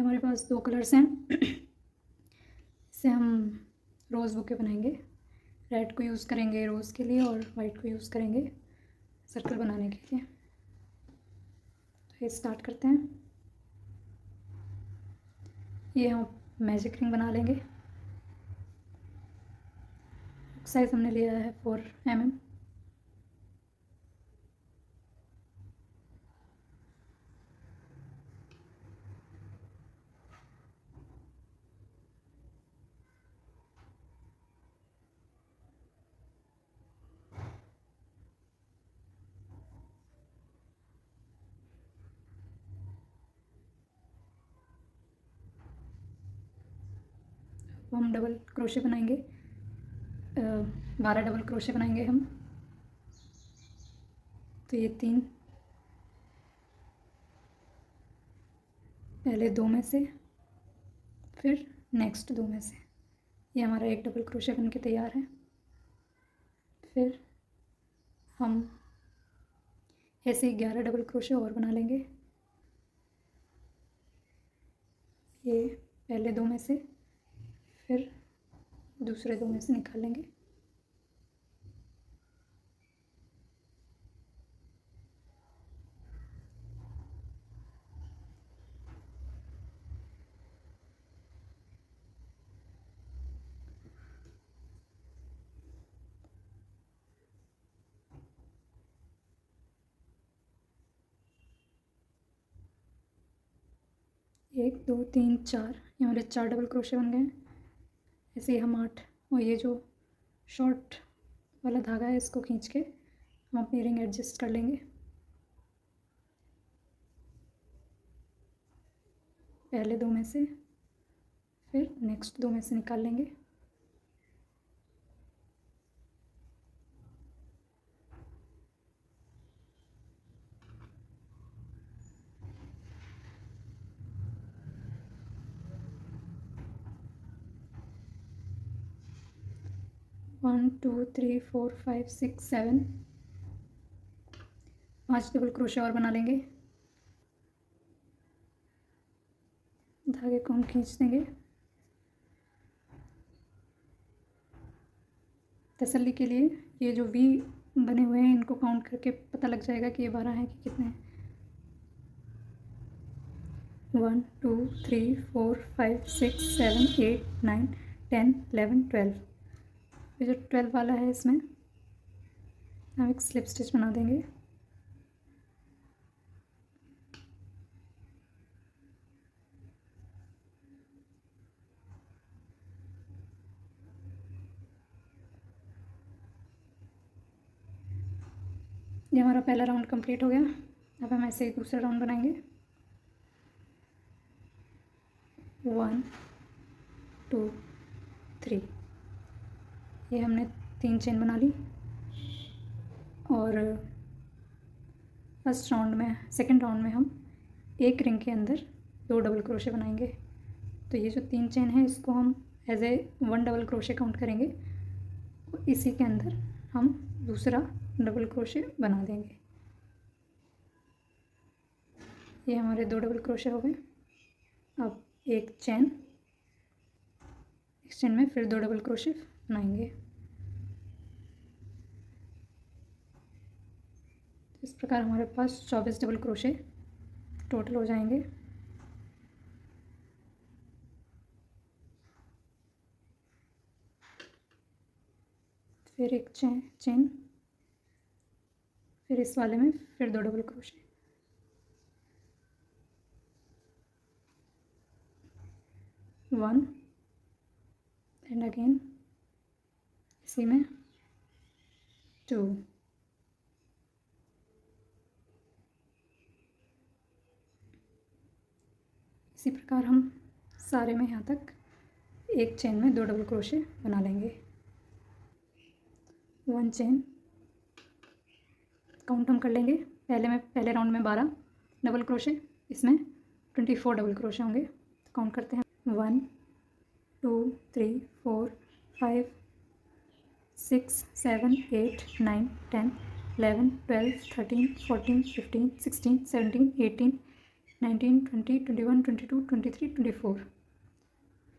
हमारे पास 2 कलर्स हैं। इससे हम रोज़ बुके बनाएंगे। रेड को यूज़ करेंगे रोज़ के लिए और वाइट को यूज़ करेंगे सर्कल बनाने के लिए। तो ये स्टार्ट करते हैं। ये हम मैजिक रिंग बना लेंगे। साइज़ हमने लिया है 4 mm। हम डबल क्रोशे बनाएंगे, 12 डबल क्रोशे बनाएंगे हम। तो ये 3 पहले 2 में से, फिर नेक्स्ट 2 में से, ये हमारा एक डबल क्रोशे बन के तैयार है। फिर हम ऐसे 11 डबल क्रोशे और बना लेंगे। ये पहले 2 में से, फिर दूसरे 2 में से निकाल लेंगे। एक 2 3 4, ये हमारे 4 डबल क्रोशे बन गए हैं। ऐसे ही हम 8, और ये जो शॉर्ट वाला धागा है इसको खींच के हम अपनी रिंग एडजस्ट कर लेंगे। पहले 2 में से, फिर नेक्स्ट 2 में से निकाल लेंगे। One two three four 5 6 7, 5 double crochet और बना लेंगे। धागे को हम खींच देंगे। तसल्ली के लिए ये जो वी बने हुए हैं इनको काउंट करके पता लग जाएगा कि ये 12 हैं कि कितने हैं। 1 2 3 4 5 6 7 8 9 10 11 12। ये जो 12 वाला है इसमें हम एक स्लिप स्टिच बना देंगे। ये हमारा पहला राउंड कंप्लीट हो गया। अब हम ऐसे ही दूसरा राउंड बनाएंगे। 1 2 3, ये हमने 3 चेन बना ली। और फर्स्ट राउंड में, सेकंड राउंड में हम एक रिंग के अंदर 2 डबल क्रोशे बनाएंगे। तो ये जो 3 चेन है इसको हम as a 1 double crochet count करेंगे। इसी के अंदर हम दूसरा डबल क्रोशे बना देंगे। ये हमारे 2 डबल क्रोशे हो गए। अब एक चेन में फिर 2 डबल क्रोशे बनाएंगे। इस प्रकार हमारे पास 24 डबल क्रोशे टोटल हो जाएंगे। फिर एक चेन, फिर इस वाले में फिर 2 double crochet. One and again इसी में 2। इसी प्रकार हम सारे में यहाँ तक एक चेन में 2 डबल क्रोशे बना लेंगे। 1 चेन काउंट हम कर लेंगे। पहले राउंड में 12 डबल क्रोशे, इसमें 24 डबल क्रोशे होंगे। तो काउंट करते हैं। 1 2 3 4 5 6 7 8 9 10 11 12 13 14 15 16 17 18 19, 20, 21, 22, 23, 24,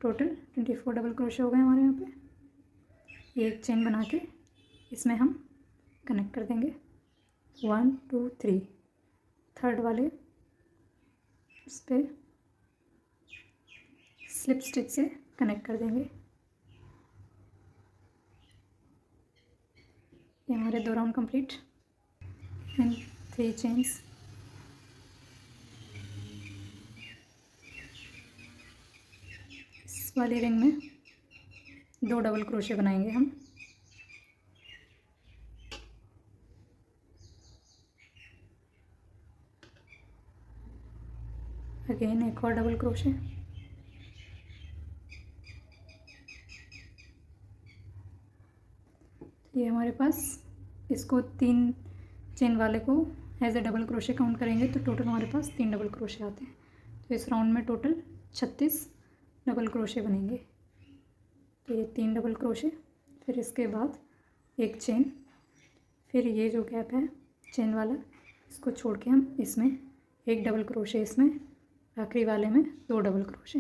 टोटल 24 डबल क्रोशे हो गए हमारे यहाँ पे। एक चेन बना के इसमें हम कनेक्ट कर देंगे 1 2 3, थर्ड वाले इस पर स्लिप स्टिच से कनेक्ट कर देंगे। ये हमारे 2 राउंड कंप्लीट एंड 3 चेन्स। इस वाली रिंग में 2 डबल क्रोशे बनाएंगे हम। अगेन एक और डबल क्रोशे, ये हमारे पास, इसको 3 चेन वाले को as a double crochet count करेंगे तो टोटल हमारे पास 3 डबल क्रोशे आते हैं। तो इस राउंड में टोटल 36 डबल क्रोशे बनेंगे। तो ये 3 डबल क्रोशे, फिर इसके बाद एक चेन, फिर ये जो गैप है चेन वाला इसको छोड़ के हम इसमें एक डबल क्रोशे, इसमें आखिरी वाले में 2 double crochet,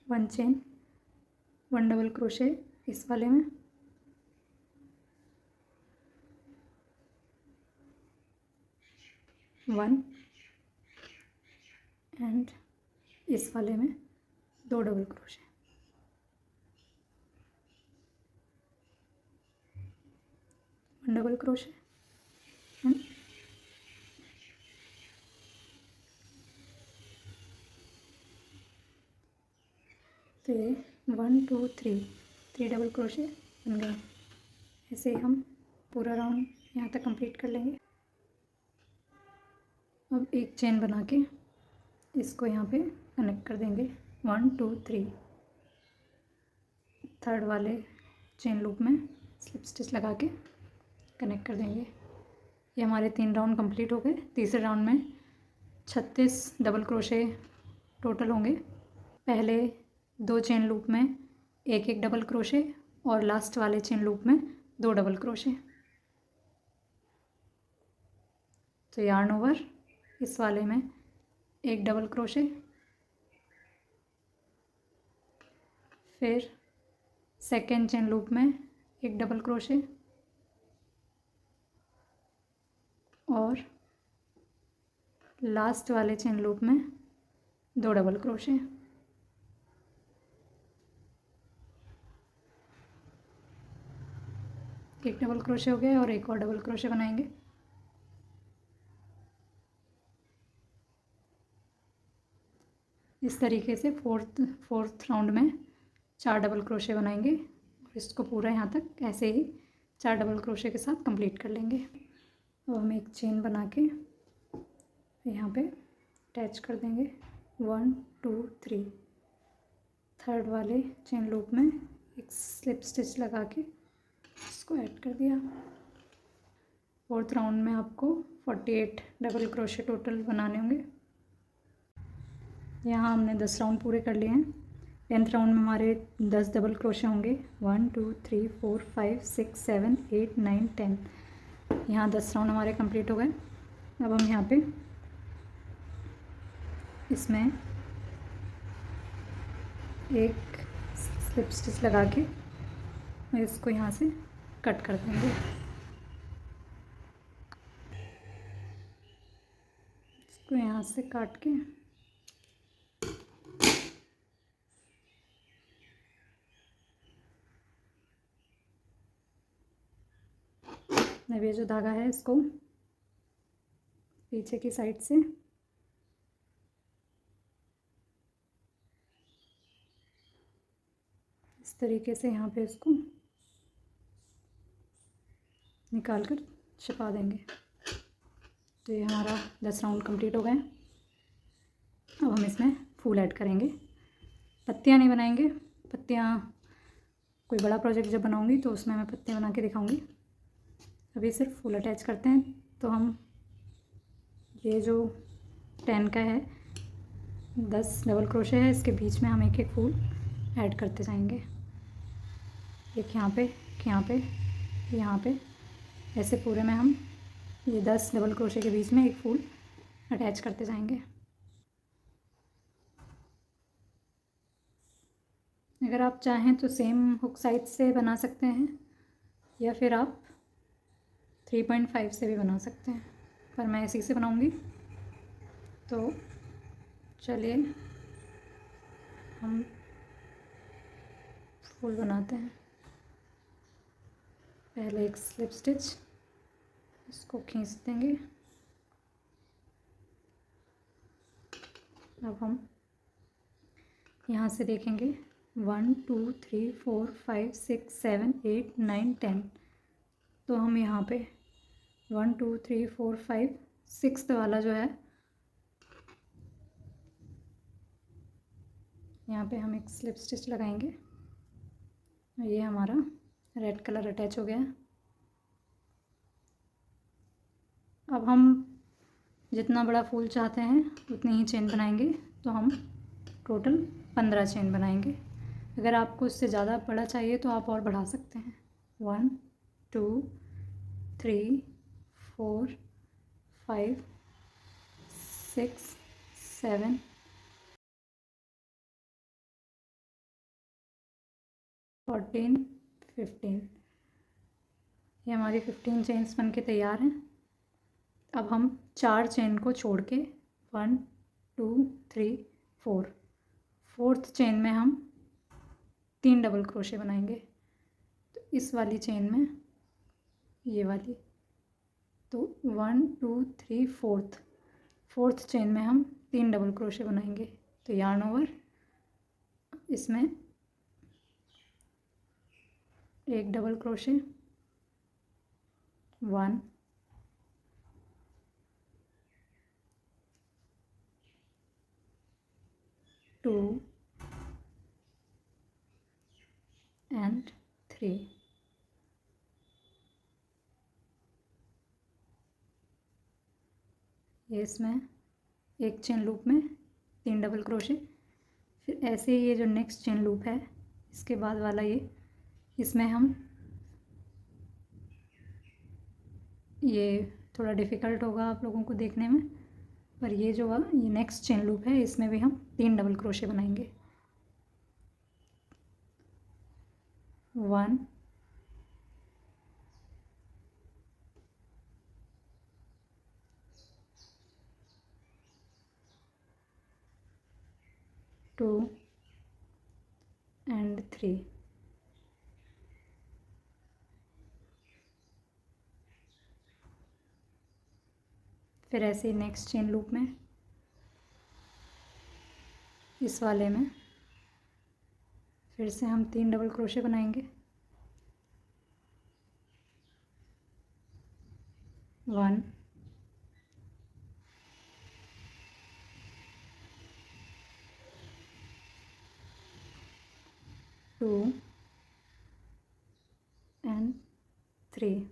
1 chain 1 double crochet इस वाले में, वन एंड इस वाले में 2 double crochet, double crochet and तो ये 1 2 3 डबल क्रोशे बन गए। ऐसे ही हम पूरा राउंड यहाँ तक कंप्लीट कर लेंगे। अब एक चेन बना के इसको यहाँ पे कनेक्ट कर देंगे 1 2 3, थर्ड वाले चेन लूप में स्लिप स्टिच लगा के कनेक्ट कर देंगे। ये हमारे 3 राउंड कंप्लीट हो गए। तीसरे राउंड में 36 डबल क्रोशे टोटल होंगे। पहले 2 चेन लूप में एक एक डबल क्रोशे और लास्ट वाले चेन लूप में 2 डबल क्रोशे। तो यार्न ओवर इस वाले में एक डबल क्रोशे, फिर सेकेंड चेन लूप में एक डबल क्रोशे और लास्ट वाले चेन लूप में 2 डबल क्रोशे। एक डबल क्रोशे हो गया और एक और डबल क्रोशे बनाएंगे। इस तरीके से फोर्थ राउंड में 4 डबल क्रोशे बनाएंगे और इसको पूरा यहाँ तक ऐसे ही 4 डबल क्रोशे के साथ कंप्लीट कर लेंगे। अब हम एक चेन बना के यहाँ पे अटैच कर देंगे 1 2 3, थर्ड वाले चेन लूप में एक स्लिप स्टिच लगा के इसको ऐड कर दिया। फोर्थ राउंड में आपको 48 डबल क्रोशे टोटल बनाने होंगे। यहाँ हमने 10 राउंड पूरे कर लिए हैं। 10th राउंड में हमारे 10 डबल क्रोशे होंगे 1 2 3 4 5 6 7 8 9 10। यहाँ 10 राउंड हमारे कंप्लीट हो गए। अब हम यहाँ पे इसमें एक स्लिप स्टिच लगा के इसको यहाँ से कट कर देंगे। इसको यहाँ से काट के अब ये जो धागा है इसको पीछे की साइड से इस तरीके से यहाँ पे इसको निकाल कर छिपा देंगे। तो ये हमारा 10 राउंड कंप्लीट हो गए। अब हम इसमें फूल ऐड करेंगे। पत्तियाँ नहीं बनाएंगे, पत्तियाँ कोई बड़ा प्रोजेक्ट जब बनाऊंगी तो उसमें मैं पत्तियाँ बना के दिखाऊंगी। अभी सिर्फ फूल अटैच करते हैं। तो हम ये जो 10 का है 10 डबल क्रोशे है, इसके बीच में हम एक एक फूल ऐड करते जाएंगे। एक यहाँ पे, एक यहाँ पे, यहाँ पे, ऐसे पूरे में हम ये 10 डबल क्रोशे के बीच में एक फूल अटैच करते जाएंगे। अगर आप चाहें तो सेम हुक साइड से बना सकते हैं या फिर आप 3.5 से भी बना सकते हैं, पर मैं इसी से बनाऊंगी। तो चलिए हम फूल बनाते हैं। पहले एक स्लिप स्टिच, इसको खींच देंगे। अब हम यहाँ से देखेंगे 1 2 3 4 5 6 7 8 9 10। तो हम यहाँ पे 1 2 3 4 5 6 वाला जो है, यहाँ पे हम एक स्लिप स्टिच लगाएंगे। ये हमारा रेड कलर अटैच हो गया है। अब हम जितना बड़ा फूल चाहते हैं उतनी ही चेन बनाएंगे। तो हम टोटल 15 चेन बनाएंगे। अगर आपको इससे ज़्यादा बड़ा चाहिए तो आप और बढ़ा सकते हैं। 1 2 3 4 5 6 7 14 15। ये हमारी 15 चेन्स बन के तैयार हैं। अब हम 4 चेन को छोड़ के 1 2 3 4 फोर्थ चेन में हम 3 डबल क्रोशे बनाएंगे। तो इस वाली चेन में, ये वाली, तो 1 2 3 फोर्थ चेन में हम 3 डबल क्रोशे बनाएंगे। तो यार्न ओवर, इसमें एक डबल क्रोशे, 1 2 and 3। ये इसमें एक चेन लूप में 3 डबल क्रोशे। फिर ऐसे ही ये जो नेक्स्ट चेन लूप है इसके बाद वाला, इसमें हम, ये थोड़ा डिफ़िकल्ट होगा आप लोगों को देखने में, पर ये जो ये नेक्स्ट चेन लूप है इसमें भी हम 3 डबल क्रोशे बनाएंगे। 1 2 and 3। फिर ऐसे ही नेक्स्ट चेन लूप में, इस वाले में फिर से हम 3 डबल क्रोशे बनाएंगे। 1 2 and 3।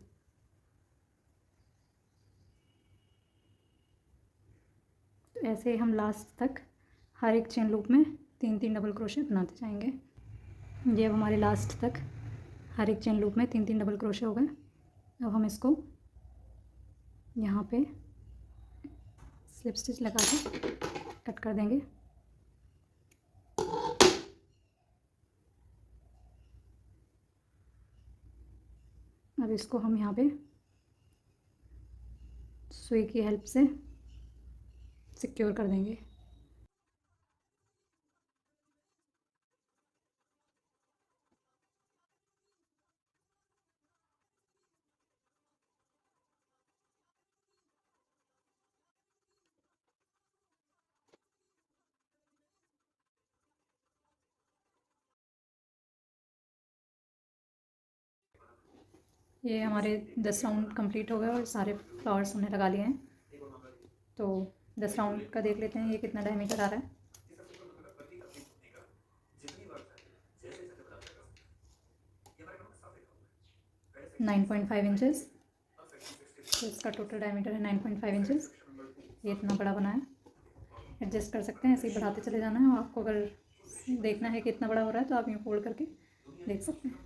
तो ऐसे ही हम लास्ट तक हर एक चेन लूप में 3 डबल क्रोशे बनाते जाएंगे। ये अब हमारे लास्ट तक हर एक चेन लूप में 3 डबल क्रोशे हो गए। अब हम इसको यहाँ पे स्लिप स्टिच लगा के कट कर देंगे। अब इसको हम यहाँ पे सुई की हेल्प से सिक्योर कर देंगे। ये हमारे 10 राउंड कंप्लीट हो गए और सारे फ्लावर्स हमने लगा लिए हैं। तो 10 राउंड का देख लेते हैं ये कितना डायमीटर आ रहा है। 9.5 इंचेस। तो इसका टोटल डायमीटर है 9.5 इंचेस। ये इतना बड़ा बना है। एडजस्ट कर सकते हैं, ऐसे ही बढ़ाते चले जाना है। और आपको अगर देखना है कि इतना बड़ा हो रहा है तो आप यूँ फोल्ड करके देख सकते हैं।